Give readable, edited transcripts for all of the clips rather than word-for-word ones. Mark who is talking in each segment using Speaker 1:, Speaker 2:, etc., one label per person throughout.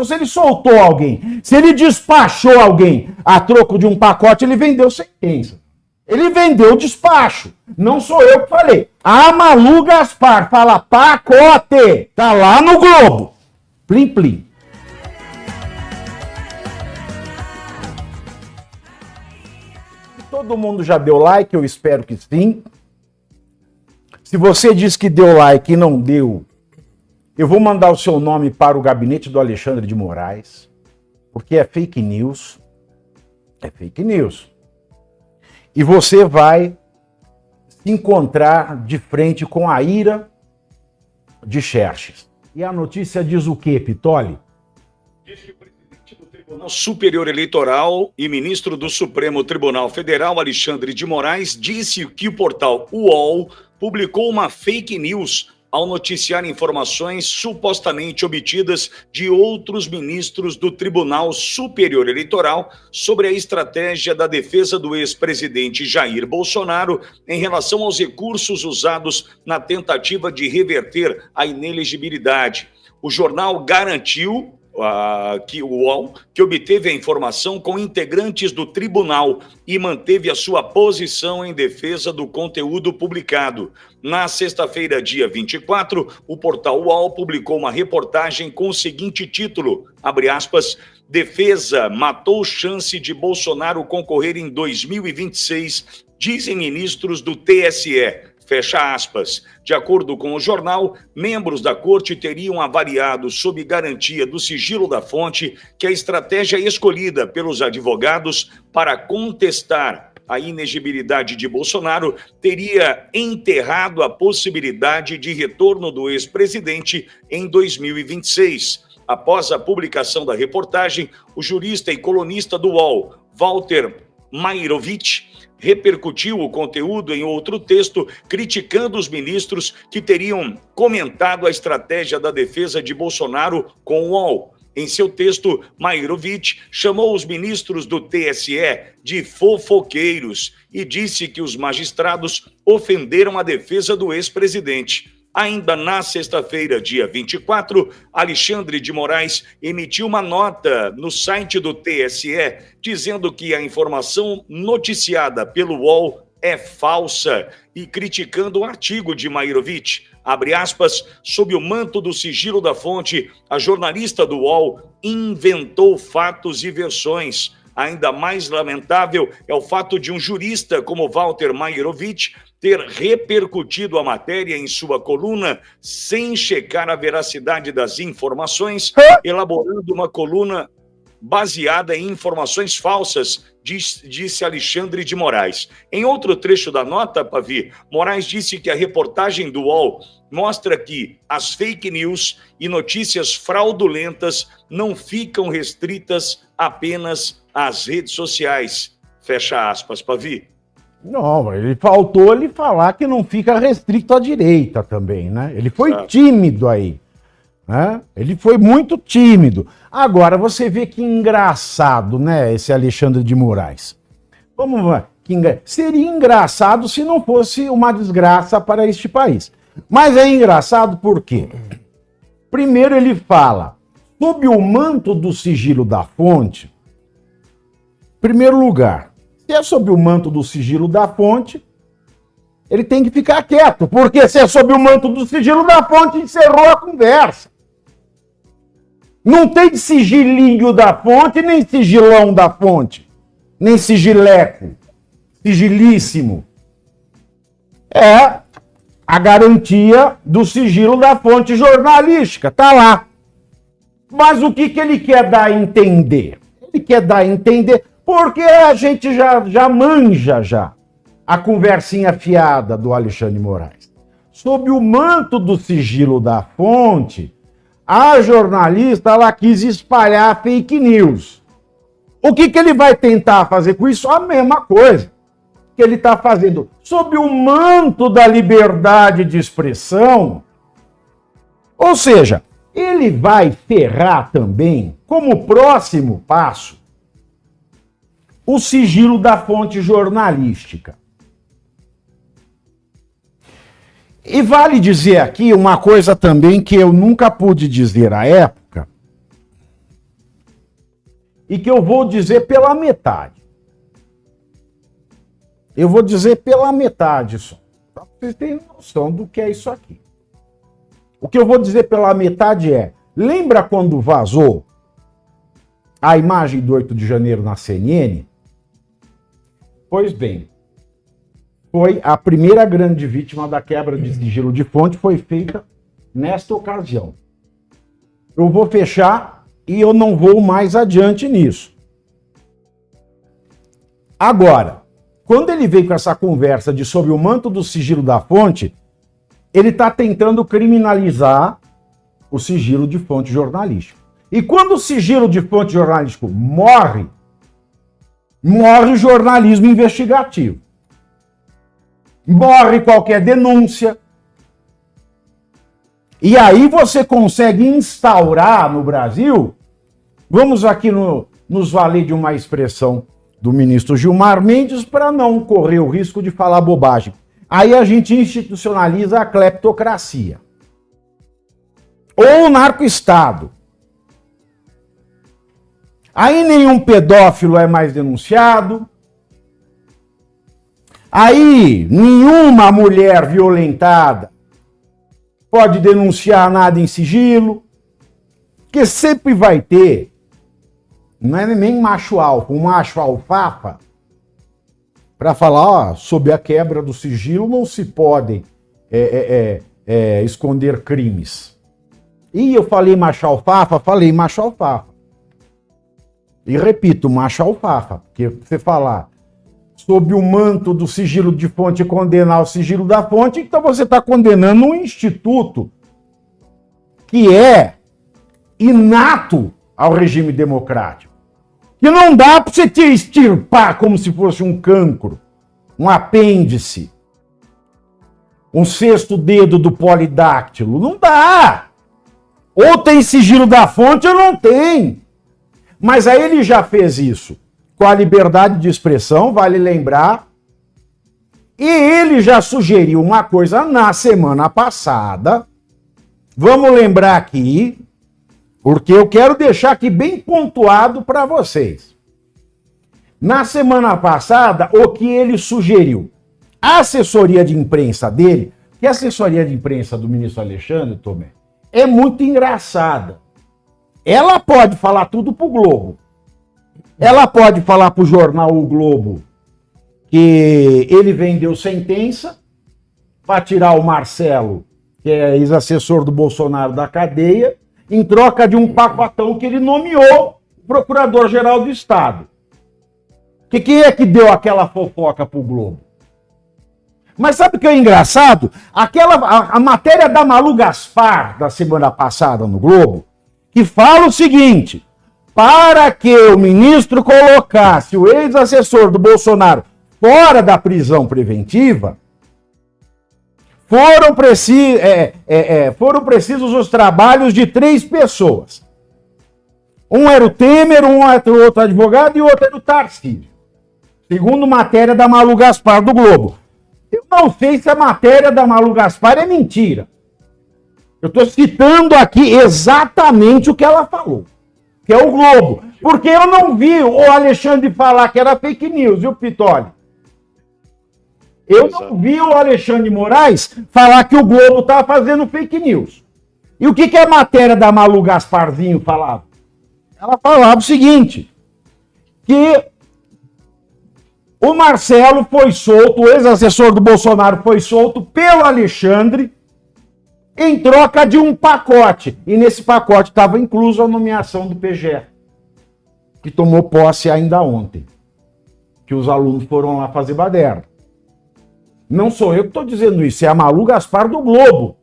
Speaker 1: Se ele soltou alguém, se ele despachou alguém a troco de um pacote, ele vendeu sentença. Ele vendeu o despacho. Não sou eu que falei. A Malu Gaspar fala pacote. Tá lá no Globo. Plim, plim. Todo mundo já deu like? Eu espero que sim. Se você disse que deu like e não deu, eu vou mandar o seu nome para o gabinete do Alexandre de Moraes, porque é fake news. É fake news. E você vai se encontrar de frente com a ira de Xerxes. E a notícia diz o quê, Pitoli?
Speaker 2: Diz que o presidente do Tribunal Superior Eleitoral e ministro do Supremo Tribunal Federal, Alexandre de Moraes, disse que o portal UOL publicou uma fake news ao noticiar informações supostamente obtidas de outros ministros do Tribunal Superior Eleitoral sobre a estratégia da defesa do ex-presidente Jair Bolsonaro em relação aos recursos usados na tentativa de reverter a inelegibilidade. O jornal garantiu que o UOL, que obteve a informação com integrantes do tribunal e manteve a sua posição em defesa do conteúdo publicado. Na sexta-feira, dia 24, o portal UOL publicou uma reportagem com o seguinte título, abre aspas, defesa matou chance de Bolsonaro concorrer em 2026, dizem ministros do TSE. Fecha aspas. De acordo com o jornal, membros da corte teriam avaliado, sob garantia do sigilo da fonte, que a estratégia escolhida pelos advogados para contestar a inegibilidade de Bolsonaro teria enterrado a possibilidade de retorno do ex-presidente em 2026. Após a publicação da reportagem, o jurista e colunista do UOL, Walter Mairovich, repercutiu o conteúdo em outro texto, criticando os ministros que teriam comentado a estratégia da defesa de Bolsonaro com o UOL. Em seu texto, Mairovich chamou os ministros do TSE de fofoqueiros e disse que os magistrados ofenderam a defesa do ex-presidente. Ainda na sexta-feira, dia 24, Alexandre de Moraes emitiu uma nota no site do TSE dizendo que a informação noticiada pelo UOL é falsa e criticando o artigo de Mairovich. Abre aspas, sob o manto do sigilo da fonte, a jornalista do UOL inventou fatos e versões. Ainda mais lamentável é o fato de um jurista como Walter Mairovich ter repercutido a matéria em sua coluna sem checar a veracidade das informações, elaborando uma coluna baseada em informações falsas, disse Alexandre de Moraes. Em outro trecho da nota, Pavi, Moraes disse que a reportagem do UOL mostra que as fake news e notícias fraudulentas não ficam restritas apenas às redes sociais. Fecha aspas, Pavi.
Speaker 1: Não, ele faltou ele falar que não fica restrito à direita também, né? Ele foi tímido aí, né? Ele foi muito tímido. Agora, você vê que engraçado, né, esse Alexandre de Moraes. Vamos lá. Seria engraçado se não fosse uma desgraça para este país. Mas é engraçado por quê? Primeiro ele fala, sob o manto do sigilo da fonte, em primeiro lugar, se é sob o manto do sigilo da fonte, ele tem que ficar quieto, porque se é sob o manto do sigilo da fonte, encerrou a conversa. Não tem sigilinho da fonte, nem sigilão da fonte, nem sigileco, sigilíssimo. É a garantia do sigilo da fonte jornalística, tá lá. Mas o que ele quer dar a entender? Ele quer dar a entender... Porque a gente já manja a conversinha fiada do Alexandre de Moraes. Sob o manto do sigilo da fonte, a jornalista ela quis espalhar fake news. O que ele vai tentar fazer com isso? A mesma coisa que ele está fazendo. Sob o manto da liberdade de expressão, ou seja, ele vai ferrar também, como próximo passo, o sigilo da fonte jornalística. E vale dizer aqui uma coisa também que eu nunca pude dizer à época, e que eu vou dizer pela metade. Eu vou dizer pela metade só, para vocês terem noção do que é isso aqui. O que eu vou dizer pela metade é, lembra quando vazou a imagem do 8 de janeiro na CNN? Pois bem, foi a primeira grande vítima da quebra de sigilo de fonte, foi feita nesta ocasião. Eu vou fechar e eu não vou mais adiante nisso. Agora, quando ele veio com essa conversa de sob o manto do sigilo da fonte, ele está tentando criminalizar o sigilo de fonte jornalístico. E quando o sigilo de fonte jornalístico morre, morre o jornalismo investigativo. Morre qualquer denúncia. E aí você consegue instaurar no Brasil, vamos aqui nos valer de uma expressão do ministro Gilmar Mendes para não correr o risco de falar bobagem. Aí a gente institucionaliza a cleptocracia. Ou o narco-estado. Aí nenhum pedófilo é mais denunciado. Aí nenhuma mulher violentada pode denunciar nada em sigilo. Porque sempre vai ter, não é nem macho alfa, um macho alfafa, para falar, ó, sob a quebra do sigilo não se podem esconder crimes. E eu falei macho alfafa. E repito, macho alfafa, porque você falar sob o manto do sigilo de fonte e condenar o sigilo da fonte, então você está condenando um instituto que é inato ao regime democrático. Que não dá para você te extirpar como se fosse um cancro, um apêndice, um sexto dedo do polidáctilo. Não dá! Ou tem sigilo da fonte ou não tem. Mas aí ele já fez isso com a liberdade de expressão, vale lembrar. E ele já sugeriu uma coisa na semana passada. Vamos lembrar aqui, porque eu quero deixar aqui bem pontuado para vocês. Na semana passada, o que ele sugeriu? A assessoria de imprensa dele, que a assessoria de imprensa do ministro Alexandre, Tomé, é muito engraçada. Ela pode falar tudo pro Globo. Ela pode falar pro jornal O Globo que ele vendeu sentença para tirar o Marcelo, que é ex-assessor do Bolsonaro, da cadeia, em troca de um pacotão que ele nomeou procurador-geral do Estado. Quem é que deu aquela fofoca pro Globo? Mas sabe o que é engraçado? A matéria da Malu Gaspar, da semana passada no Globo, que fala o seguinte: para que o ministro colocasse o ex-assessor do Bolsonaro fora da prisão preventiva, foram precisos os trabalhos de 3 pessoas. Um era o Temer, um era o outro advogado e o outro era o Tarcísio. Segundo matéria da Malu Gaspar do Globo. Eu não sei se a matéria da Malu Gaspar é mentira. Eu estou citando aqui exatamente o que ela falou, que é o Globo. Porque eu não vi o Alexandre falar que era fake news, viu, Pitoli? Eu não vi o Alexandre de Moraes falar que o Globo estava fazendo fake news. E o que a matéria da Malu Gasparzinho falava? Ela falava o seguinte, que o Marcelo foi solto, o ex-assessor do Bolsonaro foi solto pelo Alexandre em troca de um pacote. E nesse pacote estava incluso a nomeação do PGE, que tomou posse ainda ontem, que os alunos foram lá fazer baderna. Não sou eu que estou dizendo isso, é a Malu Gaspar do Globo.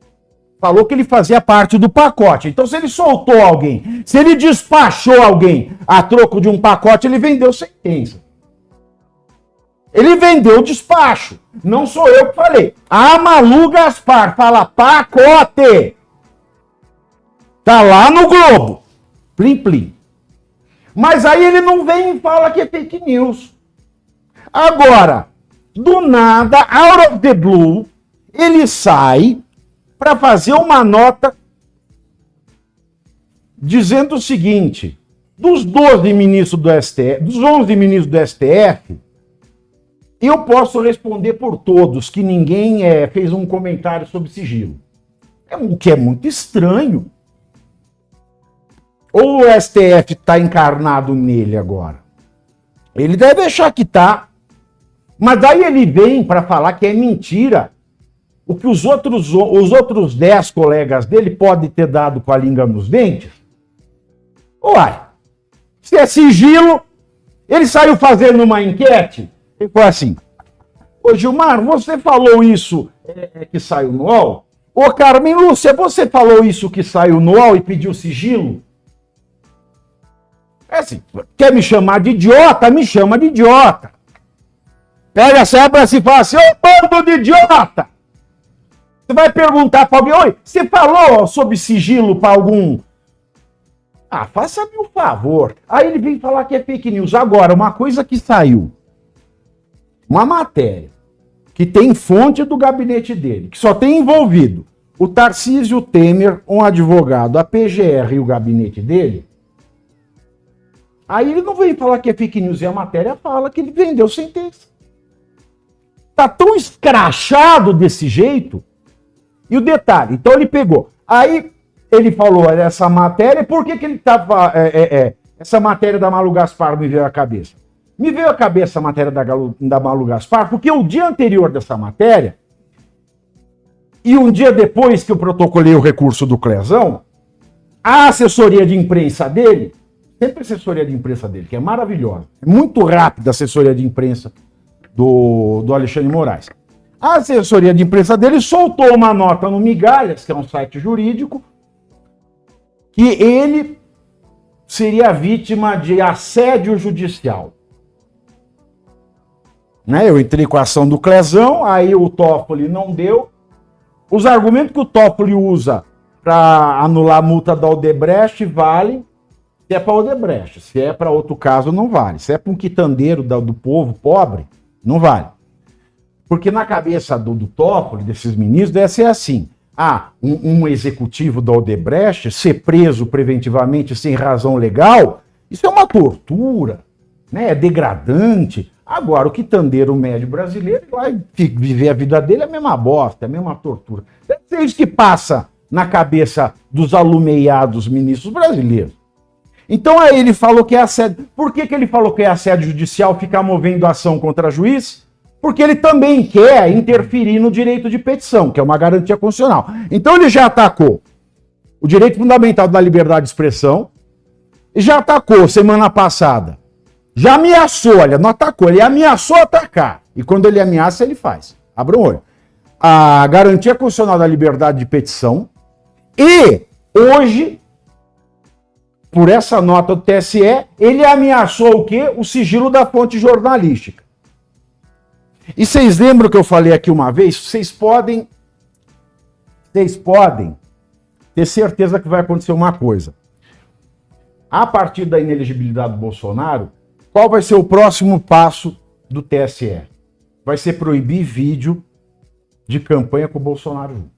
Speaker 1: Falou que ele fazia parte do pacote. Então, se ele soltou alguém, se ele despachou alguém a troco de um pacote, ele vendeu sentença. Ele vendeu o despacho. Não sou eu que falei. A Malu Gaspar fala pacote. Tá lá no Globo. Plim, plim. Mas aí ele não vem e fala que é fake news. Agora, do nada, out of the blue, ele sai para fazer uma nota dizendo o seguinte, Dos 12 ministros do STF, dos 11 ministros do STF, eu posso responder por todos que ninguém fez um comentário sobre sigilo. O que é muito estranho. Ou o STF está encarnado nele agora? Ele deve achar que tá. Mas daí ele vem para falar que é mentira o que os outros 10 colegas dele podem ter dado com a língua nos dentes. Uai, se é sigilo, ele saiu fazendo uma enquete, ele foi assim: ô Gilmar, você falou isso que saiu no UOL? Ô Carmen Lúcia, você falou isso que saiu no UOL e pediu sigilo? É assim, quer me chamar de idiota? Me chama de idiota. Pega essa época e fala assim: ô bando de idiota! Você vai perguntar para alguém: oi, você falou sobre sigilo para algum... Ah, faça-me um favor. Aí ele vem falar que é fake news. Agora, uma coisa que saiu, uma matéria, que tem fonte do gabinete dele, que só tem envolvido o Tarcísio Temer, um advogado, a PGR e o gabinete dele. Aí ele não vem falar que é fake news, e a matéria fala que ele vendeu sentença. Tá tão escrachado desse jeito. E o detalhe, então ele pegou. Aí ele falou essa matéria, por que ele tava... essa matéria da Malu Gaspar me veio à cabeça? Me veio à cabeça a matéria da Malu Gaspar, porque o dia anterior dessa matéria, e um dia depois que eu protocolei o recurso do Clezão, a assessoria de imprensa dele, sempre a assessoria de imprensa dele, que é maravilhosa, é muito rápida a assessoria de imprensa do Alexandre Moraes. A assessoria de imprensa dele soltou uma nota no Migalhas, que é um site jurídico, que ele seria vítima de assédio judicial. Né? Eu entrei com a ação do Clezão, aí o Toffoli não deu. Os argumentos que o Toffoli usa para anular a multa da Odebrecht valem se é para Odebrecht. Se é para outro caso, não vale. Se é para um quitandeiro do povo pobre, não vale. Porque na cabeça do Toffoli, desses ministros, deve ser assim: um executivo da Odebrecht ser preso preventivamente sem razão legal, isso é uma tortura, né? É degradante. Agora, o quitandeiro médio brasileiro vai viver a vida dele, é a mesma bosta, é a mesma tortura. Deve ser isso que passa na cabeça dos alumeados ministros brasileiros. Então aí ele falou que é assédio. Por que ele falou que é assédio judicial ficar movendo ação contra juiz? Porque ele também quer interferir no direito de petição, que é uma garantia constitucional. Então ele já atacou o direito fundamental da liberdade de expressão, e já atacou semana passada. Já ameaçou, olha, não atacou, ele ameaçou atacar. E quando ele ameaça, ele faz. Abra o olho. A garantia constitucional da liberdade de petição. E hoje, por essa nota do TSE, ele ameaçou o quê? O sigilo da fonte jornalística. E vocês lembram que eu falei aqui uma vez? Vocês podem ter certeza que vai acontecer uma coisa. A partir da inelegibilidade do Bolsonaro, qual vai ser o próximo passo do TSE? Vai ser proibir vídeo de campanha com o Bolsonaro junto.